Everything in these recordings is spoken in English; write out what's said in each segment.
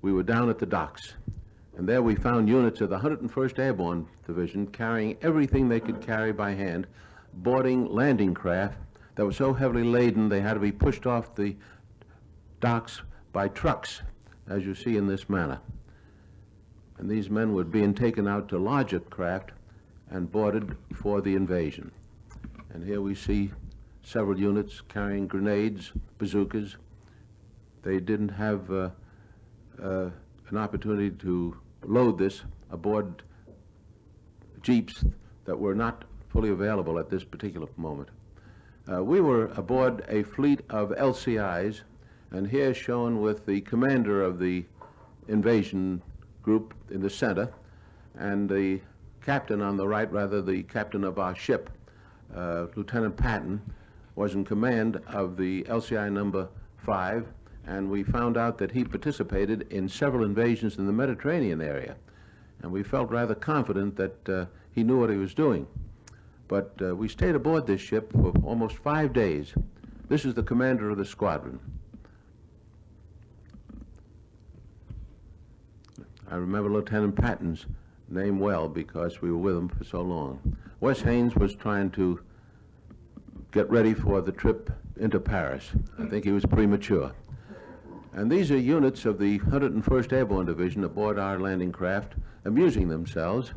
we were down at the docks. And there we found units of the 101st Airborne Division carrying everything they could carry by hand, boarding landing craft that were so heavily laden they had to be pushed off the docks by trucks, as you see in this manner. And these men were being taken out to larger craft and boarded for the invasion. And here we see several units carrying grenades, bazookas. They didn't have an opportunity to load this aboard jeeps that were not fully available at this particular moment. We were aboard a fleet of LCIs, and here shown with the commander of the invasion group in the center, and the captain on the right, rather the captain of our ship, Lieutenant Patton, was in command of the LCI number 5, and we found out that he participated in several invasions in the Mediterranean area, and we felt rather confident that he knew what he was doing. But we stayed aboard this ship for almost 5 days. This is the commander of the squadron. I remember Lieutenant Patton's name well because we were with him for so long. Wes Haynes was trying to get ready for the trip into Paris. I think he was premature. And these are units of the 101st Airborne Division aboard our landing craft, amusing themselves.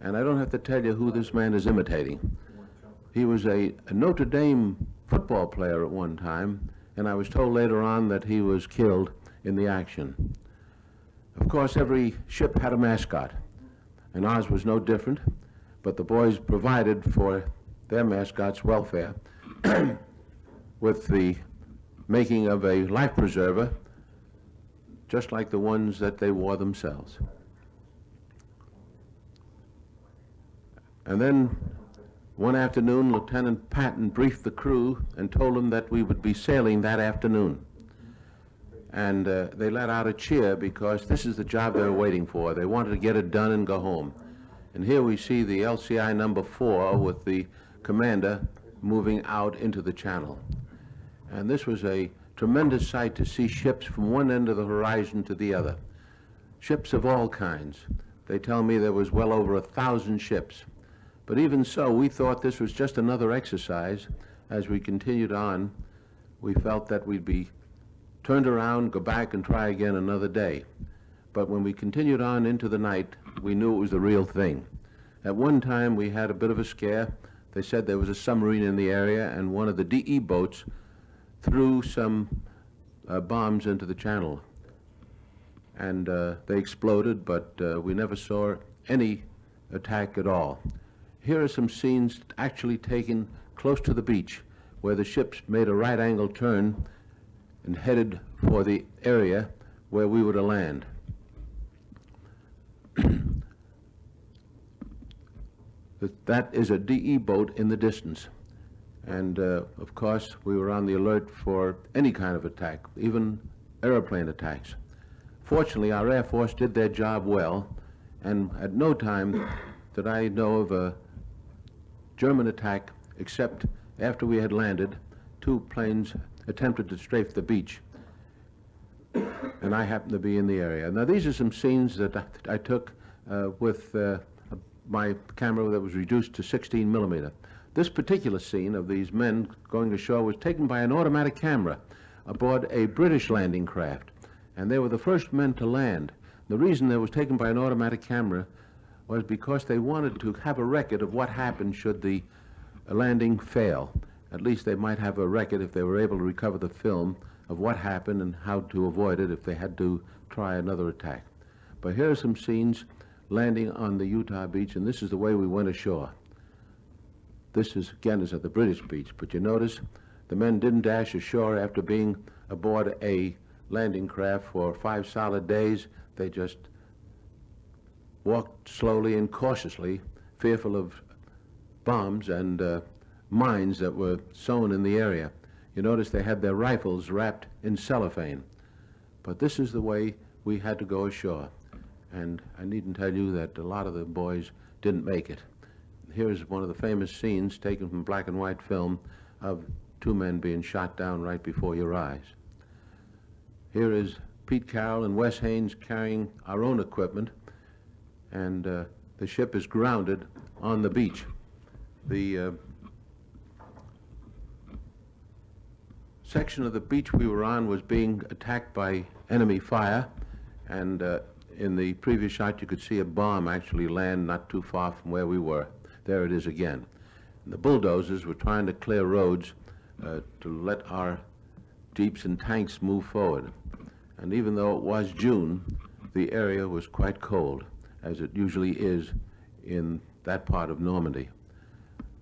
And I don't have to tell you who this man is imitating. He was a Notre Dame football player at one time, and I was told later on that he was killed in the action. Of course, every ship had a mascot, and ours was no different, but the boys provided for their mascot's welfare with the making of a life preserver, just like the ones that they wore themselves. And then one afternoon, Lieutenant Patton briefed the crew and told them that we would be sailing that afternoon. And they let out a cheer because this is the job they were waiting for. They wanted to get it done and go home. And here we see the LCI number 4 with the commander moving out into the channel. And this was a tremendous sight to see ships from one end of the horizon to the other. Ships of all kinds. They tell me there was well over 1,000 ships. But even so, we thought this was just another exercise. As we continued on, we felt that we'd be turned around, go back and try again another day. But when we continued on into the night, we knew it was the real thing. At one time, we had a bit of a scare. They said there was a submarine in the area, and one of the DE boats threw some bombs into the channel. And they exploded, but we never saw any attack at all. Here are some scenes actually taken close to the beach, where the ships made a right-angle turn and headed for the area where we were to land. That is a DE boat in the distance. And of course, we were on the alert for any kind of attack, even airplane attacks. Fortunately, our Air Force did their job well, and at no time did I know of a German attack, except after we had landed, 2 planes attempted to strafe the beach, and I happened to be in the area. Now, these are some scenes that I took with my camera that was reduced to 16 millimeter. This particular scene of these men going ashore was taken by an automatic camera aboard a British landing craft, and they were the first men to land. The reason it was taken by an automatic camera was because they wanted to have a record of what happened should the landing fail. At least they might have a record, if they were able to recover the film, of what happened and how to avoid it if they had to try another attack. But here are some scenes landing on the Utah beach, and this is the way we went ashore. This is, again, is at the British beach, but you notice the men didn't dash ashore after being aboard a landing craft for 5 solid days. They just walked slowly and cautiously, fearful of bombs and mines that were sown in the area. You notice they had their rifles wrapped in cellophane. But this is the way we had to go ashore. And I needn't tell you that a lot of the boys didn't make it. Here's one of the famous scenes taken from black and white film of 2 men being shot down right before your eyes. Here is Pete Carroll and Wes Haynes carrying our own equipment, and the ship is grounded on the beach. The section of the beach we were on was being attacked by enemy fire, and in the previous shot you could see a bomb actually land not too far from where we were. There it is again. And the bulldozers were trying to clear roads to let our jeeps and tanks move forward. And even though it was June, the area was quite cold, as it usually is in that part of Normandy.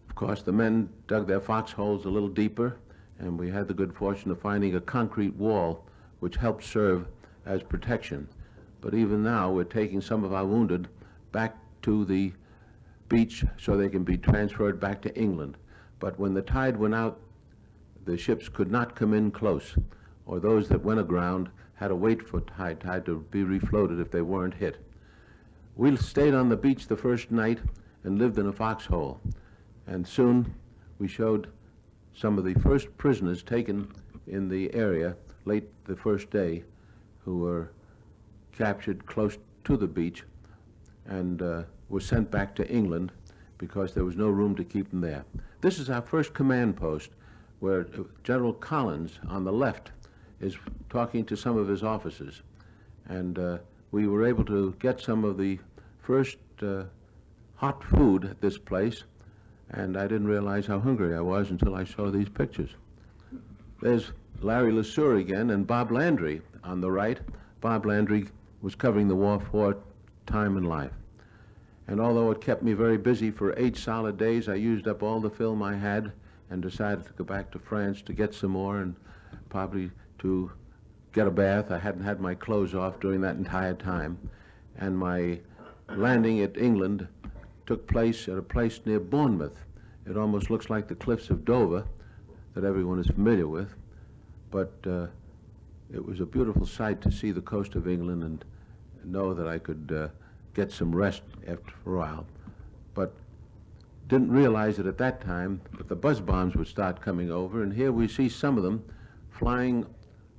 Of course, the men dug their foxholes a little deeper, and we had the good fortune of finding a concrete wall which helped serve as protection. But even now, we're taking some of our wounded back to the beach so they can be transferred back to England. But when the tide went out, the ships could not come in close, or those that went aground had to wait for tide to be refloated if they weren't hit. We stayed on the beach the first night and lived in a foxhole, and soon we showed some of the first prisoners taken in the area late the first day, who were captured close to the beach and were sent back to England because there was no room to keep them there. This is our first command post, where General Collins on the left is talking to some of his officers, and we were able to get some of the first hot food at this place, and I didn't realize how hungry I was until I saw these pictures. There's Larry LeSueur again, and Bob Landry on the right. Bob Landry was covering the war for Time and Life. And although it kept me very busy for 8 solid days, I used up all the film I had and decided to go back to France to get some more and probably to get a bath. I hadn't had my clothes off during that entire time. And my landing at England took place at a place near Bournemouth. It almost looks like the cliffs of Dover that everyone is familiar with, but it was a beautiful sight to see the coast of England and know that I could get some rest after a while. But didn't realize it at that time, but the buzz bombs would start coming over, and here we see some of them flying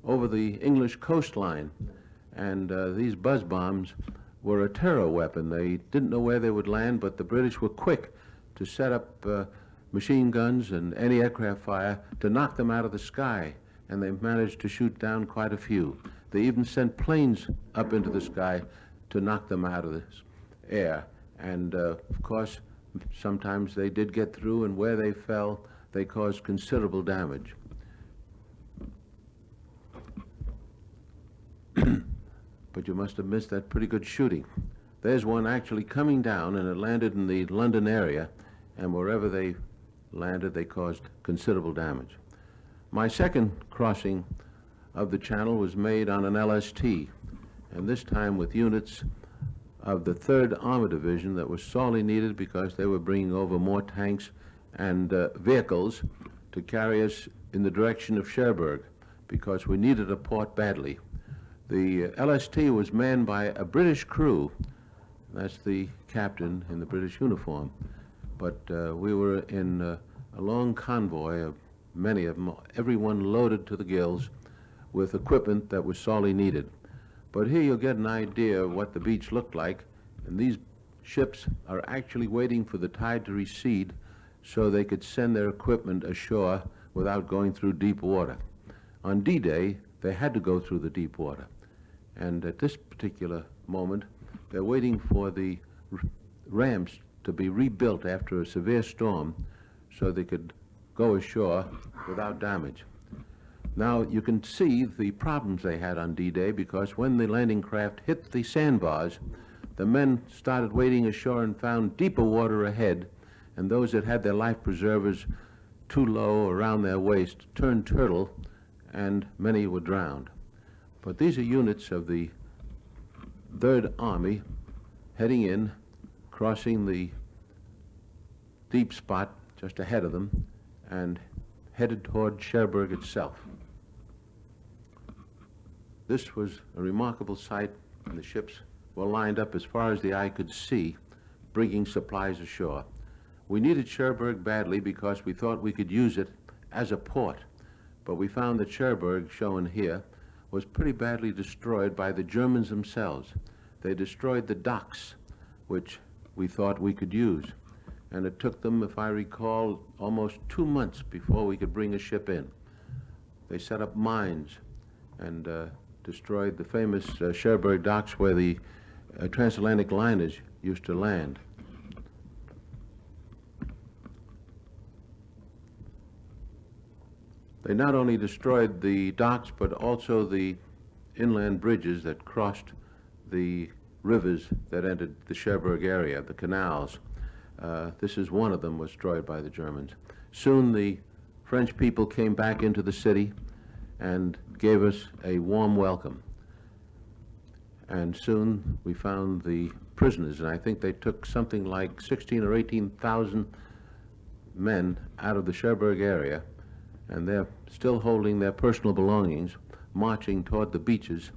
over the English coastline. And these buzz bombs were a terror weapon. They didn't know where they would land, but the British were quick to set up machine guns and anti-aircraft fire to knock them out of the sky, and they managed to shoot down quite a few. They even sent planes up into the sky to knock them out of the air. And of course, sometimes they did get through, and where they fell, they caused considerable damage. But you must have missed that pretty good shooting. There's one actually coming down, and it landed in the London area, and wherever they landed, they caused considerable damage. My second crossing of the Channel was made on an LST, and this time with units of the 3rd Armored Division that was sorely needed because they were bringing over more tanks and vehicles to carry us in the direction of Cherbourg, because we needed a port badly. The LST was manned by a British crew. That's the captain in the British uniform. But we were in a long convoy of many of them, everyone loaded to the gills with equipment that was sorely needed. But here you'll get an idea of what the beach looked like, and these ships are actually waiting for the tide to recede so they could send their equipment ashore without going through deep water. On D-Day, they had to go through the deep water. And at this particular moment, they're waiting for the ramps to be rebuilt after a severe storm so they could go ashore without damage. Now, you can see the problems they had on D-Day, because when the landing craft hit the sandbars, the men started wading ashore and found deeper water ahead, and those that had their life preservers too low around their waist turned turtle, and many were drowned. But these are units of the 3rd Army heading in, crossing the deep spot just ahead of them, and headed toward Cherbourg itself. This was a remarkable sight, and the ships were lined up as far as the eye could see, bringing supplies ashore. We needed Cherbourg badly because we thought we could use it as a port, but we found that Cherbourg, shown here, was pretty badly destroyed by the Germans themselves. They destroyed the docks, which we thought we could use. And it took them, if I recall, almost 2 months before we could bring a ship in. They set up mines and destroyed the famous Cherbourg docks where the transatlantic liners used to land. They not only destroyed the docks, but also the inland bridges that crossed the rivers that entered the Cherbourg area, the canals. This is one of them was destroyed by the Germans. Soon the French people came back into the city and gave us a warm welcome. And soon we found the prisoners, and I think they took something like 16 or 18,000 men out of the Cherbourg area, and they're still holding their personal belongings, marching toward the beaches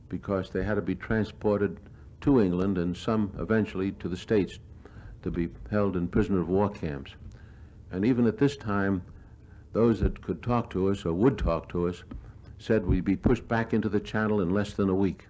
because they had to be transported to England and some eventually to the States to be held in prisoner of war camps. And even at this time, those that could talk to us or would talk to us said we'd be pushed back into the Channel in less than a week.